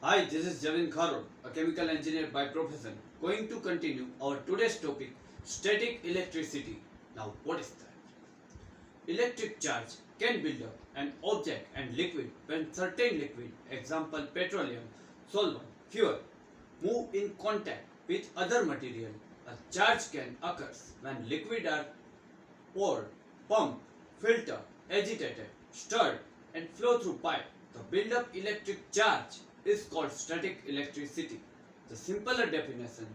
Hi, this is Javin Kharod, a chemical engineer by profession, going to continue our today's topic, static electricity. Now, what is that? Electric charge can build up an object and liquid when certain liquid, example petroleum, solvent, fuel, move in contact with other material. A charge can occur when liquid are poured, pumped, filtered, agitated, stirred, and flow through pipe. The build-up electric charge is called static electricity. The simpler definition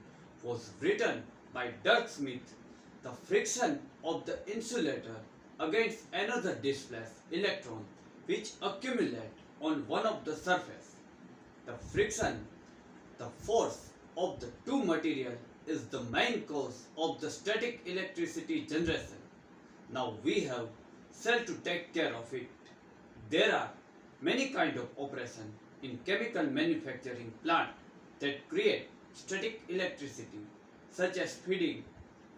was written by Dirk Smith. The friction of the insulator against another displaced electron which accumulate on one of the surface. The friction, the force of the two material is the main cause of the static electricity generation. Now we have cell to take care of it. There are many kind of operation in chemical manufacturing plant that create static electricity such as feeding,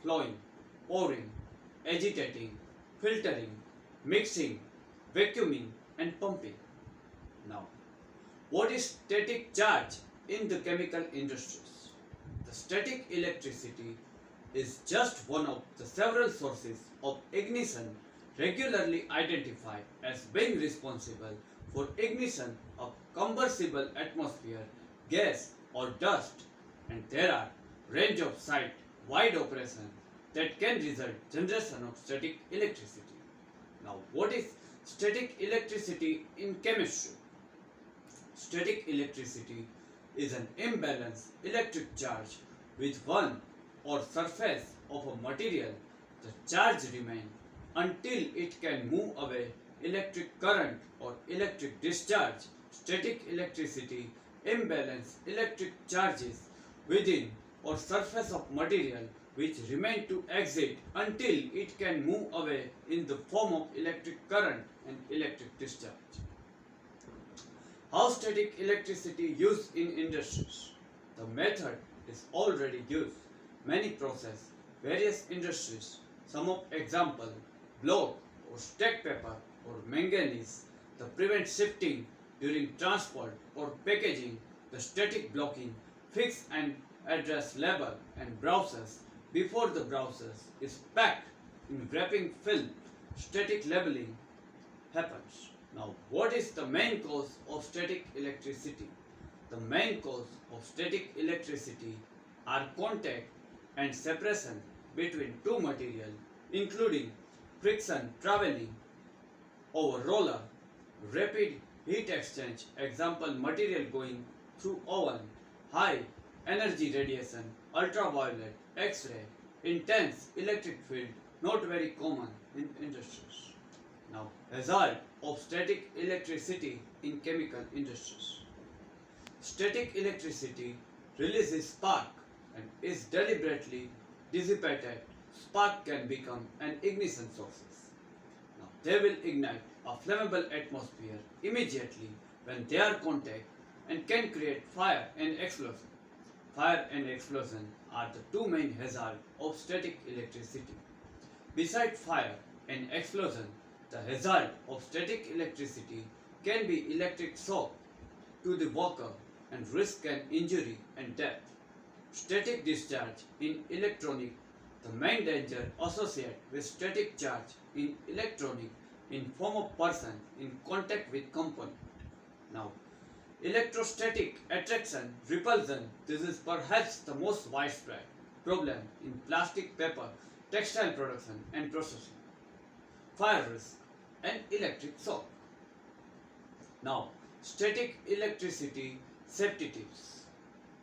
flowing, pouring, agitating, filtering, mixing, vacuuming and pumping. Now, what is static charge in the chemical industries? The static electricity is just one of the several sources of ignition regularly identified as being responsible for ignition of combustible atmosphere, gas or dust, and there are range of site wide operation that can result generation of static electricity. Now what is static electricity in chemistry? Static electricity is an imbalanced electric charge with one or surface of a material. The charge remains until it can move away. Electric current or electric discharge. Static electricity imbalance electric charges within or surface of material which remain to exit until it can move away in the form of electric current and electric discharge. How static electricity used in industries? The method is already used. Many process, various industries. Some of example, block or stack paper or manganese. The prevent shifting during transport or packaging. The static blocking, fix and address label and browsers before the browsers is packed in wrapping film. Static labeling happens. Now, what is the main cause of static electricity? The main cause of static electricity are contact and separation between two materials, including friction traveling over roller, rapid heat exchange, example material going through oven, high energy radiation, ultraviolet, X-ray, intense electric field, not very common in industries. Now, hazard of static electricity in chemical industries. Static electricity releases spark and is deliberately dissipated. Spark can become an ignition source. Now, they will ignite a flammable atmosphere immediately when they are contact and can create fire and explosion. Fire and explosion are the two main hazards of static electricity. Besides fire and explosion, the hazard of static electricity can be electric shock to the worker and risk an injury and death. Static discharge in electronic. The main danger associated with static charge in electronic in form of person in contact with component. Now, electrostatic attraction repulsion. This is perhaps the most widespread problem in plastic, paper, textile production and processing. Fire risk and electric shock. Now, static electricity safety tips.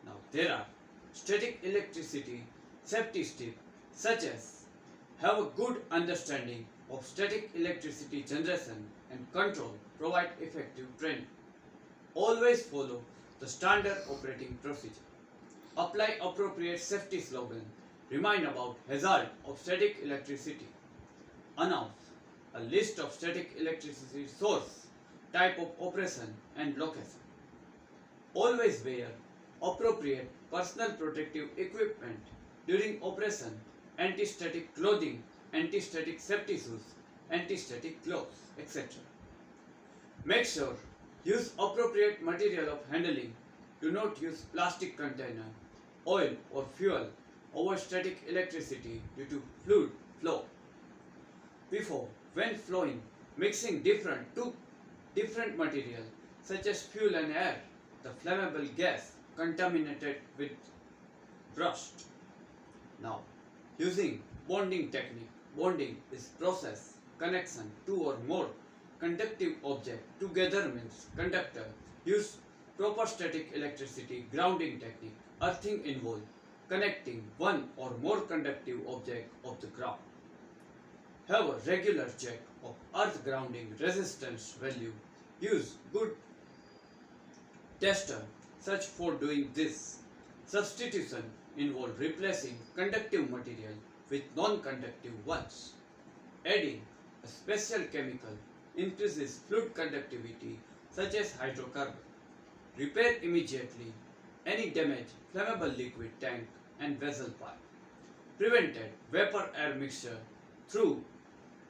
Now, there are static electricity safety tips such as have a good understanding of static electricity generation and control, provide effective training. Always follow the standard operating procedure. Apply appropriate safety slogan. Remind about hazard of static electricity. Announce a list of static electricity source, type of operation and location. Always wear appropriate personal protective equipment during operation, anti-static clothing, anti-static safety shoes, anti-static clothes, etc. Make sure use appropriate material of handling Do not use plastic container, oil or fuel over static electricity due to fluid flow. Before, when flowing, mixing two different material such as fuel and air, the flammable gas contaminated with rust. Now, using bonding technique, bonding is process connection two or more conductive object together means conductor. Use proper static electricity grounding technique, earthing involved connecting one or more conductive object of the ground. Have a regular check of earth grounding resistance value. Use good tester. Search for doing this. Substitution involves replacing conductive material with non-conductive ones. Adding a special chemical increases fluid conductivity such as hydrocarbon. Repair immediately any damaged flammable liquid tank and vessel pipe. Prevented vapor air mixture through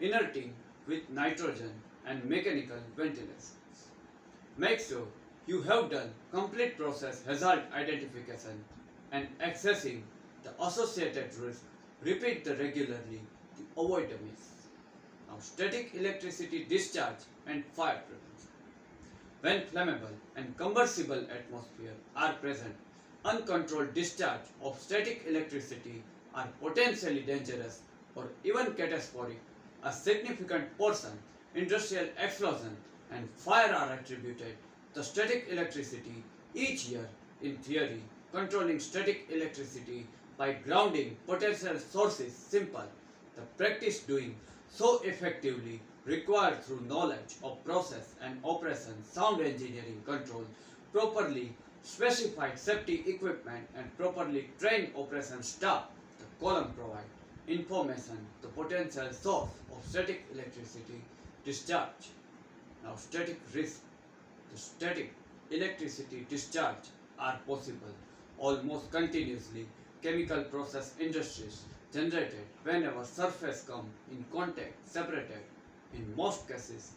inerting with nitrogen and mechanical ventilation. Make sure you have done complete process hazard identification and accessing the associated risk. Repeat the regularly to avoid a miss. Now, static electricity discharge and fire prevention. When flammable and combustible atmosphere are present, uncontrolled discharge of static electricity are potentially dangerous or even catastrophic. A significant portion, industrial explosion and fire are attributed to static electricity each year. In theory, controlling static electricity by grounding potential sources simple. The practice doing so effectively required through knowledge of process and operation, sound engineering control, properly specified safety equipment and properly trained operation staff. The column provide information the potential source of static electricity discharge. Now, static risk. The static electricity discharge are possible almost continuously. Chemical process industries generated whenever surface come in contact separated. In most cases,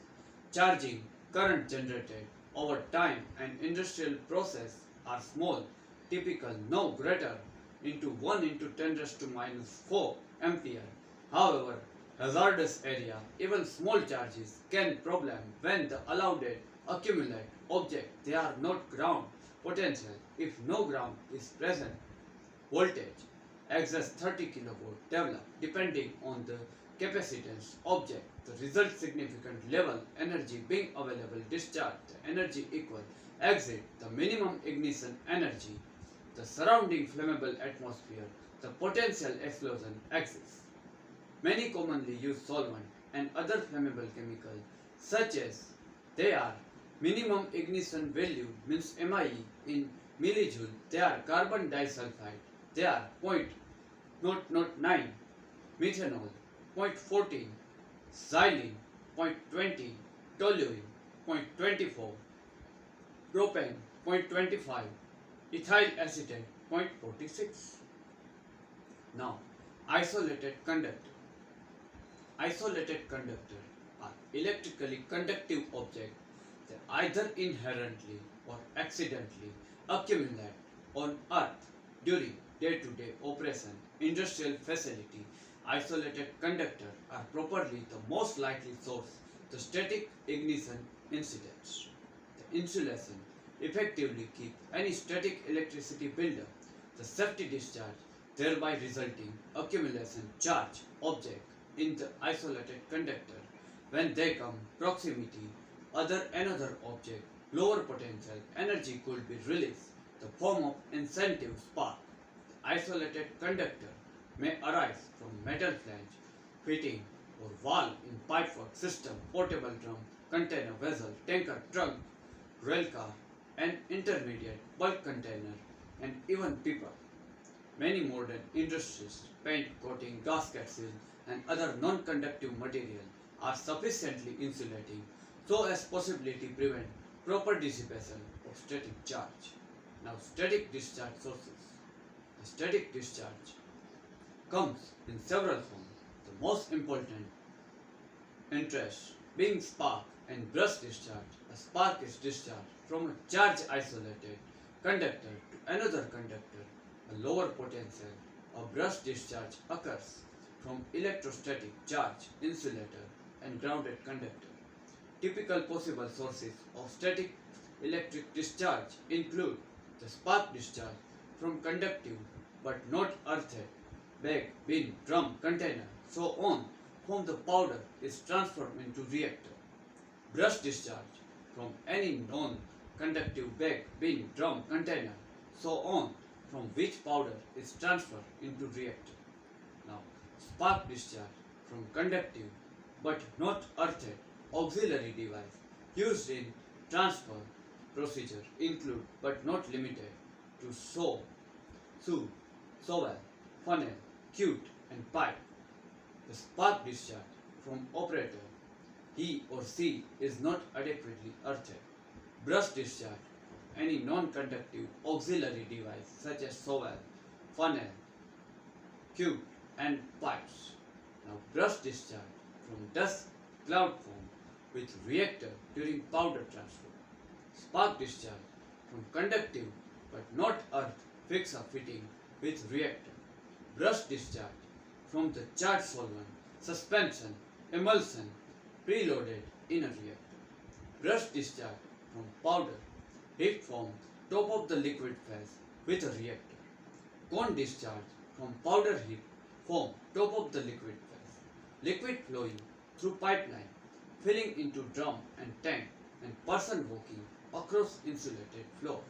charging current generated over time and industrial process are small, typical no greater into 1 into 10 raised to minus 4 ampere. However, hazardous area, even small charges can problem when the allowed accumulate object. They are not ground potential. If no ground is present, voltage excess 30 kilovolt develop depending on the capacitance object. The result significant level energy being available discharge. The energy equal exit the minimum ignition energy. The surrounding flammable atmosphere. The potential explosion exists. Many commonly used solvent and other flammable chemicals such as they are minimum ignition value means MIE in millijoule. They are carbon disulfide. They are 0.009 methanol, 0.14 xylene, 0.20 toluene, 0.24 propane, 0.25 ethyl acetate, 0.46. Now, isolated conductor. Isolated conductor are electrically conductive objects that either inherently or accidentally accumulate on earth during day-to-day operation. Industrial facility. Isolated conductor are properly the most likely source the static ignition incidents. The insulation effectively keep any static electricity buildup, the safety discharge, thereby resulting accumulation charge object in the isolated conductor. When they come proximity another object, lower potential energy could be released, the form of incentive spark. The isolated conductor may arise from metal flange, fitting or valve in pipework system, portable drum, container vessel, tanker, trunk, rail car, and intermediate bulk container, and even people. Many modern industries, paint, coating, gasket seal, and other non-conductive material are sufficiently insulating so as possibility prevent proper dissipation of static charge. Now, static discharge sources. The static discharge comes in several forms. The most important interest being spark and burst discharge. A spark is discharged from a charge isolated conductor to another conductor, a lower potential, a brush discharge occurs from electrostatic charge, insulator, and grounded conductor. Typical possible sources of static electric discharge include the spark discharge from conductive but not earthed bag, bin, drum, container, so on from the powder is transferred into reactor. Brush discharge from any non-conductive bag, bin, drum, container, so on from which powder is transferred into reactor. Now, spark discharge from conductive but not earthed auxiliary device used in transfer procedure include but not limited to sew, shovel, funnel, chute and pipe. The spark discharge from operator, he or she is not adequately earthed. Brush discharge from any non-conductive auxiliary device such as shovel, funnel, tube and pipes. Now brush discharge from dust cloud form with reactor during powder transfer. Spark discharge from conductive but not earth fixer fitting with reactor. Brush discharge from the charged solvent, suspension, emulsion preloaded in a reactor. Brush discharge from powder heat form top of the liquid phase with a reactor. Cone discharge from powder heat form top of the liquid phase. Liquid flowing through pipeline, filling into drum and tank and person walking across insulated floor.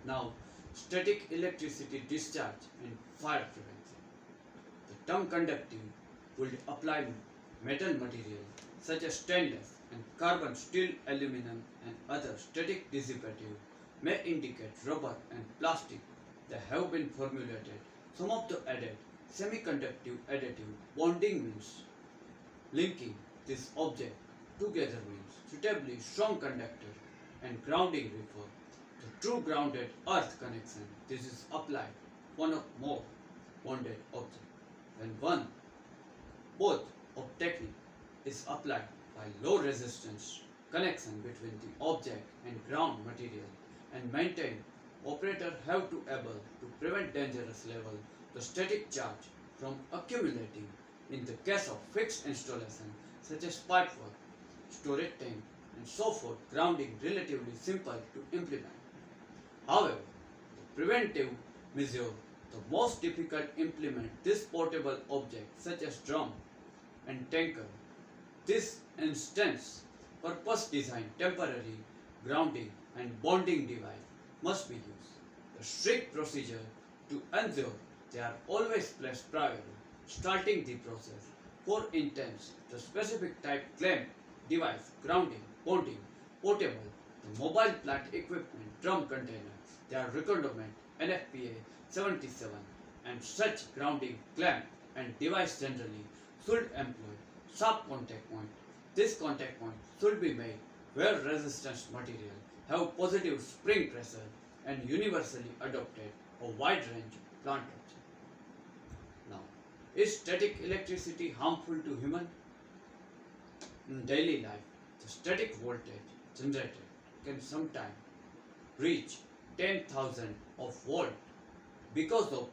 Now, static electricity discharge and fire prevention. The term conductive would apply metal material such as stainless and carbon, steel, aluminum and other static dissipative may indicate rubber and plastic that have been formulated. Some of the added semiconductive additive bonding means linking this object together means suitably strong conductor and grounding refer to true grounded earth connection. This is applied one or more bonded object. When one both of technique is applied by low resistance connection between the object and ground material and maintain operator have to able to prevent dangerous level the static charge from accumulating in the case of fixed installation such as pipework, storage tank and so forth. Grounding relatively simple to implement. However, the preventive measure the most difficult implement this portable object such as drum and tanker. This instance purpose designed temporary grounding and bonding device must be used. The strict procedure to ensure they are always placed prior starting the process. For instance, the specific type clamp device, grounding, bonding, portable, the mobile plant equipment, drum container, they are requirement NFPA 77 and such grounding clamp and device generally should employ sharp contact point. This contact point should be made where resistance material have positive spring pressure and universally adopted a wide range plant object. Now, is static electricity harmful to human? In daily life, the static voltage generated can sometimes reach 10,000 of volt because of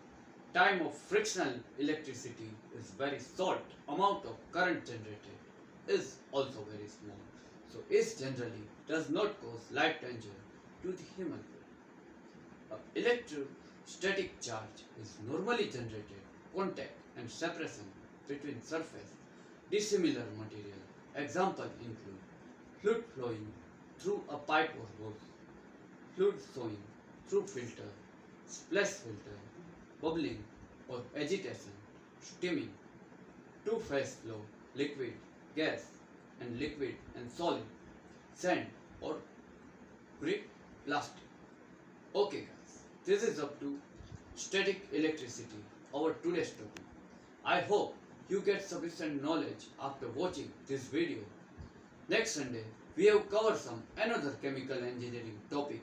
time of frictional electricity is very short, amount of current generated is also very small, so it generally does not cause life danger to the human being. Electrostatic charge is normally generated contact and separation between surface dissimilar material. Example include fluid flowing through a pipe or hose, fluid flowing through filter, splash filter, bubbling or agitation, steaming, two-phase flow, liquid, gas and liquid and solid, sand or brick, plastic. Okay guys, this is up to static electricity, our today's topic. I hope you get sufficient knowledge after watching this video. Next Sunday, we have covered some another chemical engineering topic.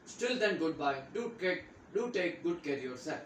Still then, goodbye. Do take good care of yourself.